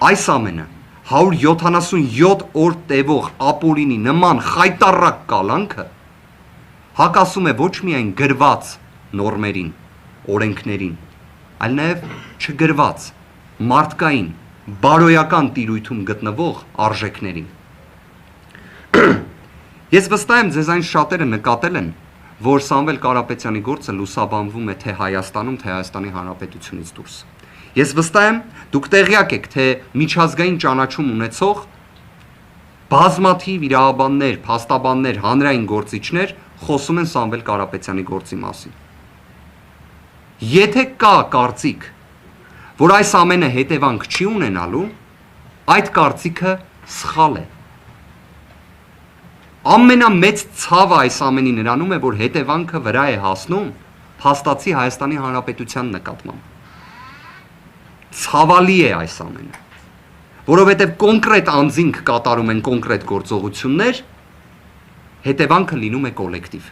այս ամենը 177 օր տևող ապօրինի նման խայտառակ կալանքը հակասում է ոչ միայն գրված նորմերին, օրենքներին, այլ նաև չգրված, մարդկային, բարոյական տիրույթում գտնվող արժեքներին։ Ես վստահ եմ ձեզ այն շատերը նկատել են, որ Սամվել Կարապետյանի գործը լուսաբանվում է թե Հայաստանում, թե Հայաստանի Հանրապետությունից դուրս։ Ես վստահ եմ, դուք տեղյակ եք, թե միջազգային ճանաչում ունեցող բազմաթիվ իրավաբաններ, փաստաբաններ, հանրային գործիչներ խոսում են Սամվել Կարապետյանի գործի մասին։ Եթե կա կարծիք, որ այս ամենը հետևանք չի ունենալու, այդ կարծիքը սխալ է։ Ամենամեծ ցավը այս ամենի նրանում է, որ հետևանքը վրա է հասնում փաստացի Հայաստանի Հանրապետության նկատմամբ։ Ցավալի է այս ամենը, որովհետև կոնկրետ անձինք կատարում են կոնկրետ գործողություններ, հետևանքը լինում է կոլեկտիվ։